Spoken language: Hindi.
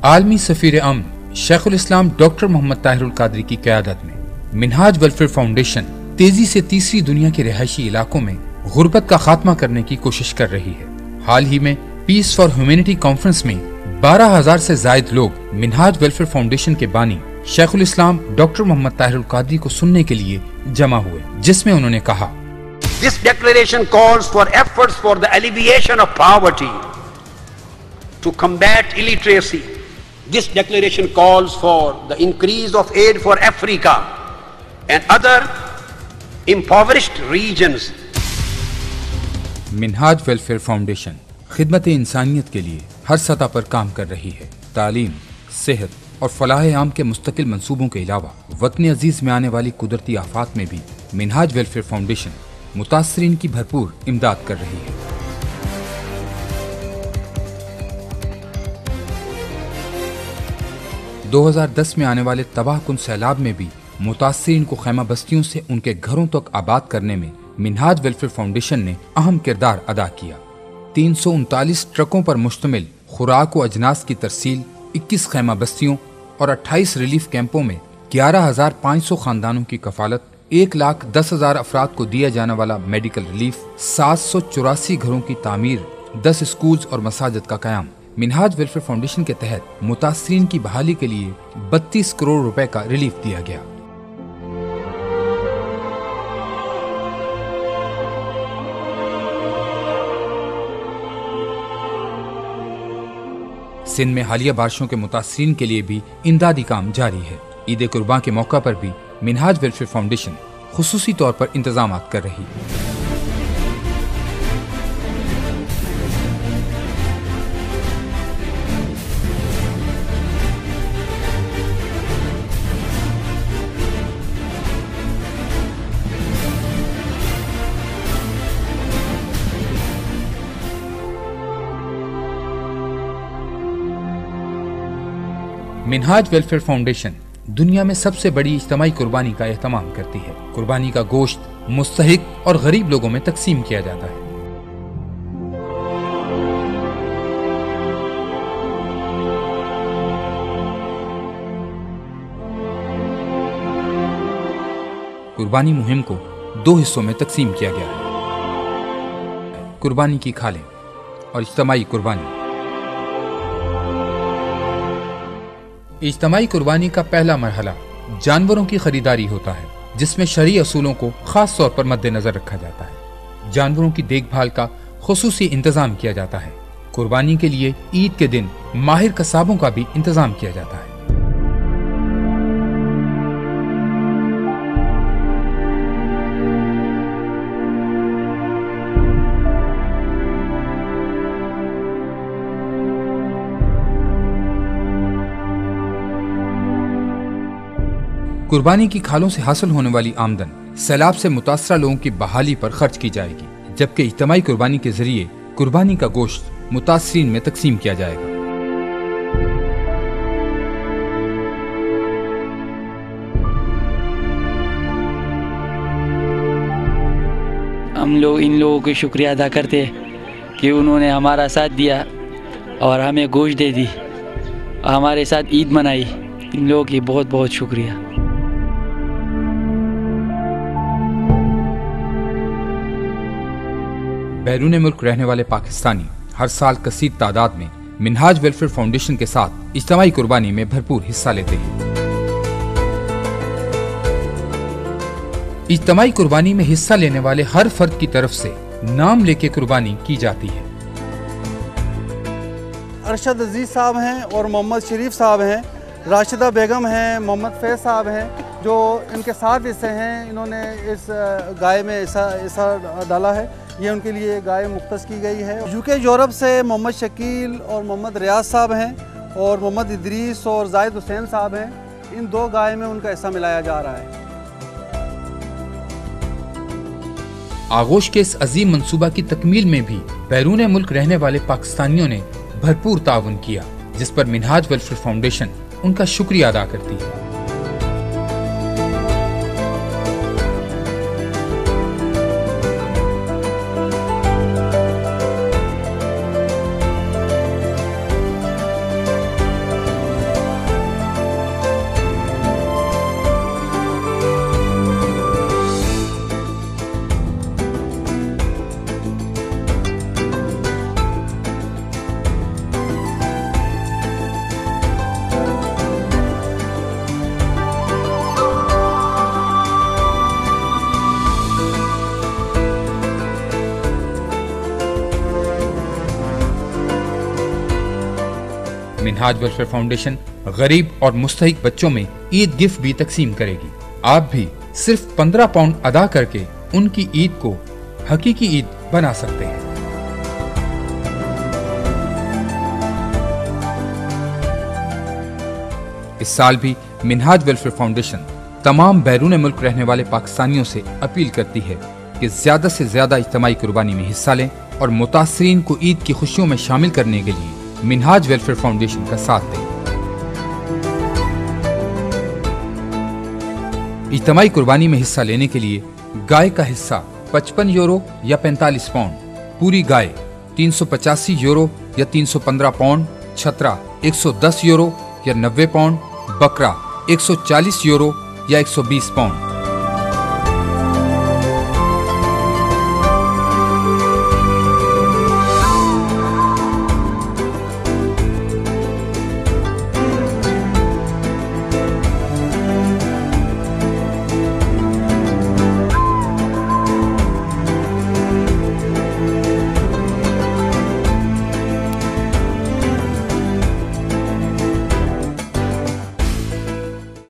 आलमी सफीर अमन शेखुल इस्लाम डॉक्टर मोहम्मद ताहिरुल कादरी की क़यादत में मिनहाज वेलफेयर फाउंडेशन तेजी से तीसरी दुनिया के रिहायशी इलाकों में गुर्बत का खात्मा करने की कोशिश कर रही है। हाल ही में पीस फॉर ह्यूमैनिटी कॉन्फ्रेंस में 12,000 से जायद लोग मिनहाज वेलफेयर फाउंडेशन के बानी शेखुल इस्लाम डॉक्टर मोहम्मद ताहिरुल कादरी को सुनने के लिए जमा हुए, जिसमें उन्होंने कहा, This declaration calls for efforts for the alleviation of poverty, to combat illiteracy. This declaration calls for the increase of aid for Africa and other impoverished regions. Minhaj welfare foundation खिदमत इंसानियत के लिए हर सतह पर काम कर रही है। तालीम, सेहत और फलाह आम के मुस्तकिल मंसूबों के अलावा वतन अजीज में आने वाली कुदरती आफात में भी मिनहाज वेलफेयर फाउंडेशन मुतासरीन की भरपूर इमदाद कर रही है। – 2010 में आने वाले तबाहकुन सैलाब में भी मुतासरीन को खैमा बस्तियों से उनके घरों तक आबाद करने में मिनहाज वेलफेयर फाउंडेशन ने अहम किरदार अदा किया। 339 ट्रकों पर मुश्तमिल खुराक व अजनास की तरसील 21 खैमा बस्तियों और 28 रिलीफ कैंपों में 11,500 खानदानों की कफालत, 1,10,000 अफराद को दिया जाने वाला मेडिकल रिलीफ, 784 घरों की तामीर, 10 स्कूल्स और मसाजिद का कयाम। मिनहाज वेलफेयर फाउंडेशन के तहत मुतासरीन की बहाली के लिए 32 करोड़ रुपए का रिलीफ दिया गया। सिंध में हालिया बारिशों के मुतासरीन के लिए भी इमदादी काम जारी है। ईद कुर्बान के मौका पर भी मिनहाज वेलफेयर फाउंडेशन खुसूसी तौर पर इंतजाम कर रही है। मिनहाज वेलफेयर फाउंडेशन दुनिया में सबसे बड़ी इज्तिमाई कुर्बानी का एहतमाम करती है। कुर्बानी का गोश्त मुस्तहिक और गरीब लोगों में तकसीम किया जाता है। कुर्बानी मुहिम को 2 हिस्सों में तकसीम किया गया है, कुर्बानी की खालें और इज्तिमाई कुर्बानी। इज्तिमाई कुर्बानी का पहला मरहला जानवरों की खरीदारी होता है, जिसमें शरई असूलों को खास तौर पर मद्देनजर रखा जाता है। जानवरों की देखभाल का खुसूसी इंतजाम किया जाता है। कुर्बानी के लिए ईद के दिन माहिर कसाबों का भी इंतजाम किया जाता है। कुर्बानी की खालों से हासिल होने वाली आमदन सैलाब से मुतासरा लोगों की बहाली पर खर्च की जाएगी, जबकि इज्तिमाई कुर्बानी के जरिए कुर्बानी का गोश्त मुतासरीन में तकसीम किया जाएगा। हम लोग इन लोगों को शुक्रिया अदा करते हैं कि उन्होंने हमारा साथ दिया और हमें गोश्त दे दी, हमारे साथ ईद मनाई। इन लोगों की बहुत बहुत शुक्रिया। बैरून मुल्क रहने वाले पाकिस्तानी हर साल कसीर तादाद में मिनहाज वेलफेयर फाउंडेशन के साथ इज्तिमाई कुर्बानी में भरपूर हिस्सा लेते हैं। इज्तिमाई कुर्बानी में हिस्सा लेने वाले हर फर्द की तरफ से नाम लेके कुर्बानी की जाती है। अरशद अजीज साहब हैं और मोहम्मद शरीफ साहब हैं, राशिदा बेगम हैं, मोहम्मद फैज साहब हैं, जो इनके साथ हिस्से हैं। इन्होंने इस गाय में हिस्सा डाला है। ये उनके लिए गाय मुख्तस की गई है। यूके यूरोप से मोहम्मद शकील और मोहम्मद रियाज साहब हैं और मोहम्मद इदरीस और जाहिद हुसैन साहब हैं। इन 2 गाय में उनका हिस्सा मिलाया जा रहा है। आगोश के इस अजीम मंसूबा की तकमील में भी बैरून मुल्क रहने वाले पाकिस्तानियों ने भरपूर ताउन किया, जिस पर मिनहाज वेलफेयर फाउंडेशन उनका शुक्रिया अदा करती है। मिनहाज वेलफेयर फाउंडेशन गरीब और मुस्तहिक बच्चों में ईद गिफ्ट भी तकसीम करेगी। आप भी सिर्फ 15 पाउंड अदा करके उनकी ईद को हकीकी ईद बना सकते हैं। इस साल भी मिनहाज वेलफेयर फाउंडेशन तमाम बैरून मुल्क रहने वाले पाकिस्तानियों से अपील करती है कि ज्यादा से ज्यादा इज्तिमाई कुर्बानी में हिस्सा लें और मुतासरीन को ईद की खुशियों में शामिल करने के लिए मिनहाज वेलफेयर फाउंडेशन का साथ दें। इज्तिमाई कुर्बानी में हिस्सा लेने के लिए गाय का हिस्सा 55 यूरो या 45 पाउंड, पूरी गाय 385 यूरो या 315 पाउंड, छतरा 110 यूरो या 90 पाउंड, बकरा 140 यूरो या 120 पाउंड।